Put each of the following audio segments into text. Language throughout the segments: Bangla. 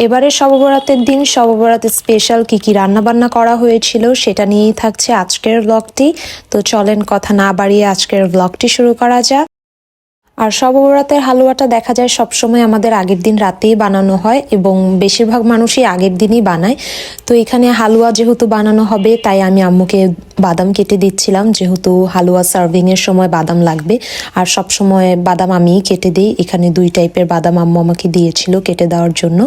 এবারে শবে বরাতের দিন শবে বরাতে স্পেশাল কি রান্না বান্না করা হয়েছিল সেটা নিয়েই থাকছে আজকের ব্লগটি। তো চলেন কথা না বাড়িয়ে আজকের ব্লগটি শুরু করা যাক। আর শবে বরাতের হালুয়াটা দেখা যায় সবসময় আমাদের আগের দিন রাতেই বানানো হয় এবং বেশিরভাগ মানুষই আগের দিনই বানায়। তো এখানে হালুয়া যেহেতু বানানো হবে তাই আমি আম্মুকে বাদাম কেটে দিচ্ছিলাম, যেহেতু হালুয়া সার্ভিংয়ের সময় বাদাম লাগবে আর সব সময় বাদাম আমিই কেটে দিই। এখানে 2 টাইপের বাদাম আম্মু আমাকে দিয়েছিল কেটে দেওয়ার জন্য।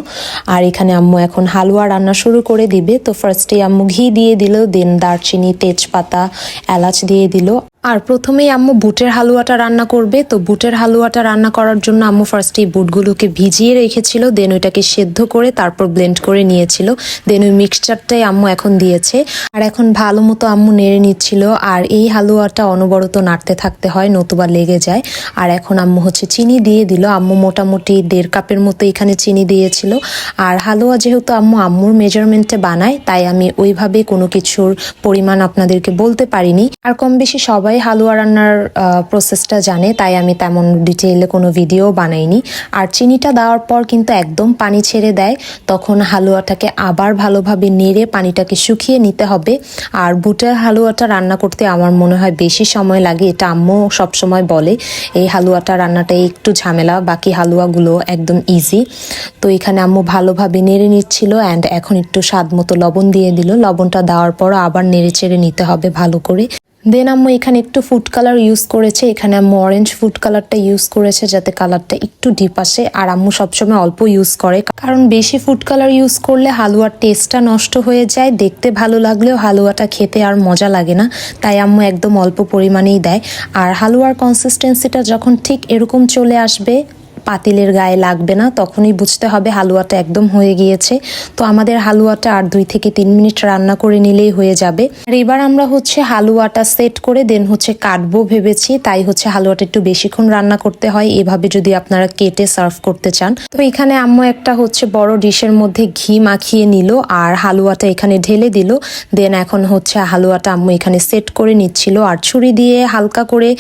আর এখানে আম্মু এখন হালুয়া রান্না শুরু করে দিবে। তো ফার্স্টে আম্মু ঘি দিয়ে দিল, দেন দারচিনি, তেজপাতা, এলাচ দিয়ে দিল। আর প্রথমেই আম্মু বুটের হালুয়াটা রান্না করবে। তো বুটের হালুয়াটা রান্না করার জন্য আম্মু ফার্স্টে বুটগুলোকে ভিজিয়ে রেখেছিল, দেন ওইটাকে সেদ্ধ করে তারপর ব্লেন্ড করে নিয়েছিল। দেন ওই মিক্সচারটাই আম্মু এখন দিয়েছে আর এখন ভালো মতো আম্মু নেড়ে নিচ্ছিল। আর এই হালুয়াটা অনবরত নাড়তে থাকতে হয়, নতুবা লেগে যায়। আর এখন আম্মু হচ্ছে চিনি দিয়ে দিল। আম্মু মোটামুটি 1.5 কাপের মতো এখানে চিনি দিয়েছিল। আর হালুয়া যেহেতু আম্মুর মেজারমেন্টে বানায় তাই আমি ওইভাবে কোনো কিছুর পরিমাণ আপনাদেরকে বলতে পারিনি। আর কম বেশি সবাই হালুয়া রান্নার প্রসেসটা জানে, তাই আমি তেমন ডিটেইলে কোনো ভিডিও বানাইনি। আর চিনিটা দেওয়ার পর কিন্তু একদম পানি ছেড়ে দেয়, তখন হালুয়াটাকে আবার ভালোভাবে নেড়ে পানিটাকে শুকিয়ে নিতে হবে। আর বুটের হালুয়াটা রান্না করতে আমার মনে হয় বেশি সময় লাগে, এটা আম্মু সবসময় বলে। এই হালুয়াটা রান্নাটা একটু ঝামেলা, বাকি হালুয়াগুলো একদম ইজি। তো এখানে আম্মু ভালোভাবে নেড়ে নিচ্ছিল অ্যান্ড এখন একটু স্বাদ মতো লবণ দিয়ে দিল। লবণটা দেওয়ার পর আবার নেড়ে চেড়ে নিতে হবে ভালো করে। দেন আম্মু এখানে একটু ফুড কালার ইউজ করেছে। এখানে আম্মু অরেঞ্জ ফুড কালারটা ইউজ করেছে যাতে কালারটা একটু ডিপ আসে। আর আম্মু সবসময় অল্প ইউজ করে, কারণ বেশি ফুড কালার ইউজ করলে হালুয়ার টেস্টটা নষ্ট হয়ে যায়, দেখতে ভালো লাগলেও হালুয়াটা খেতে আর মজা লাগে না। তাই আম্মু একদম অল্প পরিমাণেই দেয়। আর হালুয়ার কনসিস্টেন্সিটা যখন ঠিক এরকম চলে আসবে, পাতিলের গায়ে লাগবে না, তখনই বুঝতে হবে হালুয়াটা একদম হয়ে গিয়েছে। তো আমাদের হালুয়াটা আর 2 থেকে 3 মিনিট রান্না করে নিলেই হয়ে যাবে। আর এবার আমরা হচ্ছে হালুয়াটা সেট করে দেন হচ্ছে কাটবো ভেবেছি, তাই হচ্ছে হালুয়াটা একটু বেশিক্ষণ রান্না করতে হয় এভাবে যদি আপনারা কেটে সার্ভ করতে চান। তো এখানে আম্মু একটা হচ্ছে বড় ডিশের মধ্যে ঘি মাখিয়ে নিল আর হালুয়াটা এখানে ঢেলে দিল। দেন এখন হচ্ছে হালুয়াটা আম্মু এখানে সেট করে নিচ্ছিল আর ছুরি দিয়ে হালকা করে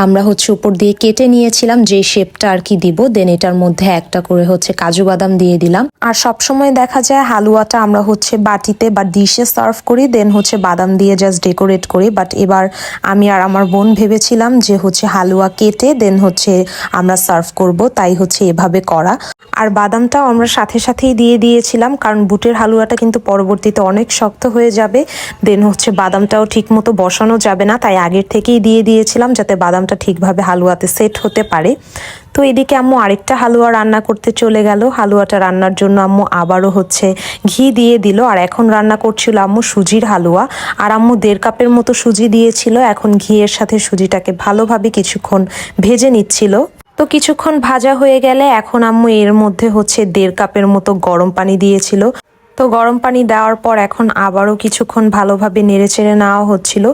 আমরা হচ্ছে উপর দিয়ে কেটে নিয়েছিলাম যে শেপটা আর কি দিব। দেন এটার মধ্যে একটা করে হচ্ছে কাজু বাদাম দিয়ে দিলাম। আর সবসময় দেখা যায় হালুয়াটা আমরা হচ্ছে বাটিতে বা ডিশে সার্ভ করি, দেন হচ্ছে বাদাম দিয়ে জাস্ট ডেকোরেট করি। বাট এবার আমি আর আমার বোন ভেবেছিলাম যে হচ্ছে হালুয়া কেটে দেন হচ্ছে আমরা সার্ভ করব, তাই হচ্ছে এভাবে করা। আর বাদামটাও আমরা সাথে সাথেই দিয়ে দিয়েছিলাম, কারণ বুটের হালুয়াটা কিন্তু পরবর্তীতে অনেক শক্ত হয়ে যাবে। দেন হচ্ছে বাদামটাও ঠিক মতো বসানো যাবে না, তাই আগের থেকেই দিয়ে দিয়েছিলাম যাতে বাদামটা ঠিকভাবে হালুয়াতে সেট হতে পারে। তো এদিকে আম্মু আরেকটা হালুয়া রান্না করতে চলে গেল। হালুয়াটা রান্নার জন্য আম্মু আবারও হচ্ছে ঘি দিয়ে দিল। আর এখন রান্না করছিল আম্মু সুজির হালুয়া। আর আম্মু 1.5 কাপের মতো সুজি দিয়েছিল। এখন ঘিয়ের সাথে সুজিটাকে ভালোভাবে কিছুক্ষণ ভেজে নিচ্ছিল। তো কিছুক্ষণ ভাজা হয়ে গেলে এখন আম্মু এর মধ্যে হচ্ছে 1.5 কাপের মতো গরম পানি দিয়েছিল। তো গরম পানি দেওয়ার পর এখন আবারও কিছুক্ষণ ভালোভাবে নেড়েচেড়ে নেওয়া হচ্ছিল।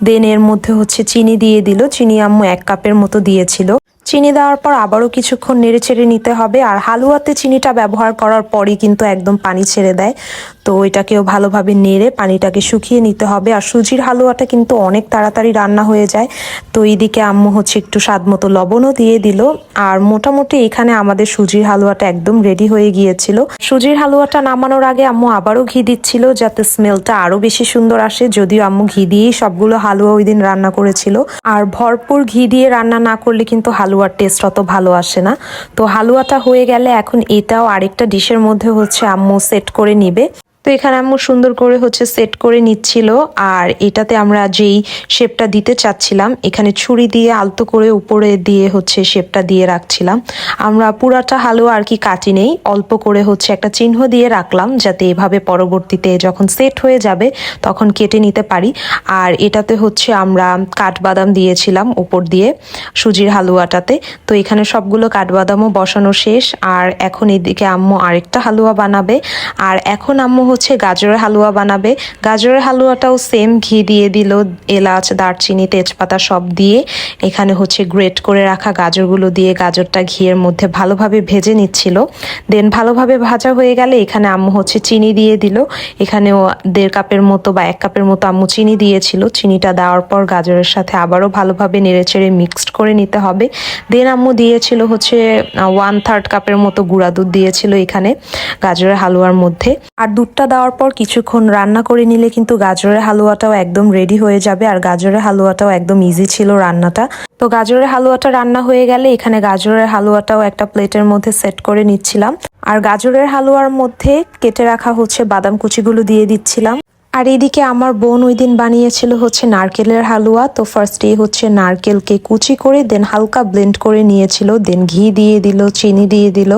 দেন এর মধ্যে হচ্ছে চিনি দিয়ে দিল। চিনি আম্মু 1 কাপের মতো দিয়েছিল। চিনি দেওয়ার পর আবারও কিছুক্ষণ নেড়ে চেড়ে নিতে হবে। আর হালুয়াতে চিনিটা ব্যবহার করার পরই কিন্তু একদম পানি ছেড়ে দেয়, তো এটাকেও ভালোভাবে নেড়ে পানিটাকে শুকিয়ে নিতে হবে। আর সুজির হালুয়াটা কিন্তু অনেক তাড়াতাড়ি রান্না হয়ে যায়। তো এইদিকে আম্মু হচ্ছে একটু স্বাদ মতো লবণও দিয়ে দিল। আর মোটামুটি এখানে আমাদের সুজির হালুয়াটা একদম রেডি হয়ে গিয়েছিল। সুজির হালুয়াটা নামানোর আগে আম্মু আবারও ঘি দিচ্ছিল যাতে স্মেলটা আরো বেশি সুন্দর আসে, যদিও আম্মু ঘি দিয়েই সবগুলো হালুয়া ওই দিন রান্না করেছিল। আর ভরপুর ঘি দিয়ে রান্না না করলে কিন্তু হালুয়ার টেস্ট অত ভালো আসে না। তো হালুয়াটা হয়ে গেলে এখন এটাও আরেকটা ডিশের মধ্যে হচ্ছে আম্মু সেট করে নিবে। তো এখানে আম্মু সুন্দর করে হচ্ছে সেট করে নিচ্ছিল। আর এটাতে আমরা যেই শেপটা দিতে চাচ্ছিলাম এখানে ছুরি দিয়ে আলতো করে উপরে দিয়ে হচ্ছে শেপটা দিয়ে রাখছিলাম। আমরা পুরাটা হালুয়া আর কি কাটি নেই, অল্প করে হচ্ছে একটা চিহ্ন দিয়ে রাখলাম যাতে এভাবে পরবর্তীতে যখন সেট হয়ে যাবে তখন কেটে নিতে পারি। আর এটাতে হচ্ছে আমরা কাঠবাদাম দিয়েছিলাম উপর দিয়ে সুজির হালুয়াটাতে। তো এখানে সবগুলো কাঠবাদামও বসানো শেষ। আর এখন এদিকে আম্মু আরেকটা হালুয়া বানাবে। আর এখন আম্মু হচ্ছে গাজরের হালুয়া বানাবে। গাজরের হালুয়াটাও সেম ঘি দিয়ে দিল, এলাচ, দারচিনি, তেজপাতা সব দিয়ে এখানে হচ্ছে গ্রেট করে রাখা গাজরগুলো দিয়ে গাজরটা ঘিয়ের মধ্যে ভালোভাবে ভেজে নিচ্ছিল। দেন ভালোভাবে ভাজা হয়ে গেলে এখানে আম্মু হচ্ছে চিনি দিয়ে দিল। এখানেও 1.5 কাপের মতো বা 1 কাপের মতো আম্মু চিনি দিয়েছিল। চিনিটা দেওয়ার পর গাজরের সাথে আবারও ভালোভাবে নেড়েচেড়ে মিক্সড করে নিতে হবে। দেন আম্মু দিয়েছিল হচ্ছে 1/3 কাপের মতো গুঁড়া দুধ দিয়েছিল এখানে গাজরের হালুয়ার মধ্যে। আর দুধটা দেওয়ার পর কিছুক্ষণ রান্না করে নিলে কিন্তু গাজরের হালুয়াটাও একদম রেডি হয়ে যাবে। আর গাজরের হালুয়াটাও একদম ইজি ছিল রান্নাটা। তো গাজরের হালুয়াটা রান্না হয়ে গেলে এখানে গাজরের হালুয়াটাও একটা প্লেটের মধ্যে সেট করে নিচ্ছিলাম। আর গাজরের হালুয়ার মধ্যে কেটে রাখা হচ্ছে বাদাম কুচিগুলো দিয়ে দিচ্ছিলাম। আর এদিকে আমার বোন ওই দিন বানিয়েছিল হচ্ছে নারকেলের হালুয়া। তো ফার্স্টে হচ্ছে নারকেলকে কুচি করে দেন হালকা ব্লেন্ড করে নিয়েছিল, দেন ঘি দিয়ে দিল, চিনি দিয়ে দিল,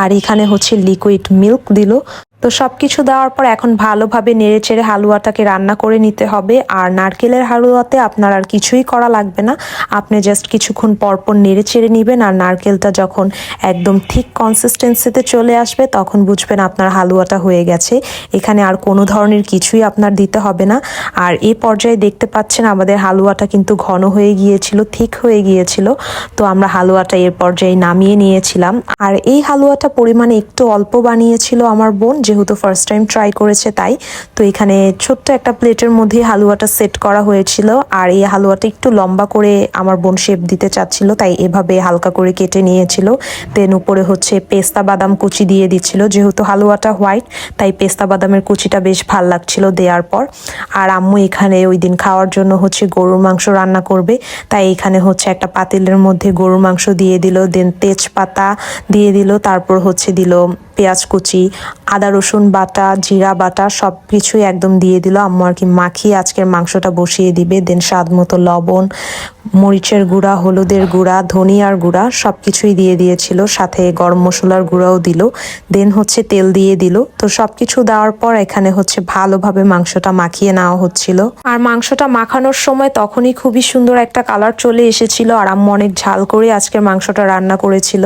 আর এখানে হচ্ছে লিকুইড মিল্ক দিল। তো সবকিছু দেওয়ার পর এখন ভালোভাবে নেড়েচেড়ে হালুয়াটাকে রান্না করে নিতে হবে। আর নারকেলের হালুয়াতে আপনার আর কিছুই করা লাগবে না, আপনি জাস্ট কিছুক্ষণ পরপর নেড়েচেড়ে নেবেন। আর নারকেলটা যখন একদম ঠিক কনসিস্টেন্সিতে চলে আসবে তখন বুঝবেন আপনার হালুয়াটা হয়ে গেছে। এখানে আর কোনো ধরনের কিছুই আপনার দিতে হবে না। আর এই পর্যায়ে দেখতে পাচ্ছেন আমাদের হালুয়াটা কিন্তু ঘন হয়ে গিয়েছিল, ঠিক হয়ে গিয়েছিল। তো আমরা হালুয়াটা এর পর্যায়ে নামিয়ে নিয়েছিলাম। আর এই হালুয়াটা পরিমাণে একটু অল্প বানিয়েছিল আমার বোন, যেহেতু ফার্স্ট টাইম ট্রাই করেছে তাই। তো এখানে ছোট্ট একটা প্লেটের মধ্যে হালুয়াটা সেট করা হয়েছিল। আর এই হালুয়াটা একটু লম্বা করে আমার বোন শেপ দিতে চাচ্ছিল, তাই এভাবে হালকা করে কেটে নিয়েছিল। দেন উপরে হচ্ছে পেস্তা বাদাম কুচি দিয়ে দিচ্ছিল, যেহেতু হালুয়াটা হোয়াইট তাই পেস্তা বাদামের কুচিটা বেশ ভাল লাগছিল দেওয়ার পর। আর আম্মু এখানে ওই দিন খাওয়ার জন্য হচ্ছে গরুর মাংস রান্না করবে, তাই এখানে হচ্ছে একটা পাতিলের মধ্যে গরুর মাংস দিয়ে দিল, দেন তেজপাতা দিয়ে দিল, তারপর হচ্ছে দিল পেঁয়াজ কুচি, আদা রসুন বাটা, জিরা বাটা সব কিছুই একদম দিয়ে দিল। আম্মু আর কি মাখিয়ে আজকের মাংসটা বসিয়ে দিবে। দেন স্বাদ মতো লবণ, মরিচের গুঁড়া, হলুদের গুঁড়া, ধনিয়ার গুঁড়া সব কিছুই দিয়ে দিয়েছিল, সাথে গরম মশলার গুঁড়াও দিল। দেন হচ্ছে তেল দিয়ে দিল। তো সব কিছু দেওয়ার পর এখানে হচ্ছে ভালোভাবে মাংসটা মাখিয়ে নেওয়া হচ্ছিল। আর মাংসটা মাখানোর সময় তখনই খুবই সুন্দর একটা কালার চলে এসেছিল। আর আম্মু অনেক ঝাল করে আজকের মাংসটা রান্না করেছিল।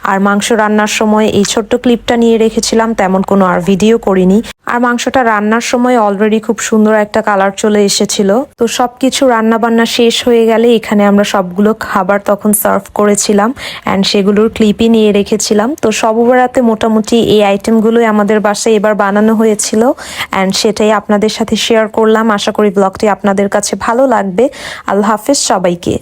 আর মাংস রান্নার সময় এই ছোট্ট ক্লিপটা নিয়ে রেখেছিলাম, তেমন কোনো আর ভিডিও করিনি। আর মাংসটা রান্নার সময় অলরেডি খুব সুন্দর একটা কালার চলে এসেছিল। তো সবকিছু রান্না বান্না শেষ হয়ে গেলে এখানে আমরা সবগুলো খাবার তখন সার্ভ করেছিলাম অ্যান্ড সেগুলোর ক্লিপই নিয়ে রেখেছিলাম। তো সববেলাতে মোটামুটি এই আইটেমগুলোই আমাদের বাসায় এবার বানানো হয়েছিল অ্যান্ড সেটাই আপনাদের সাথে শেয়ার করলাম। আশা করি ব্লগটি আপনাদের কাছে ভালো লাগবে। আল্লাহ হাফেজ সবাইকে।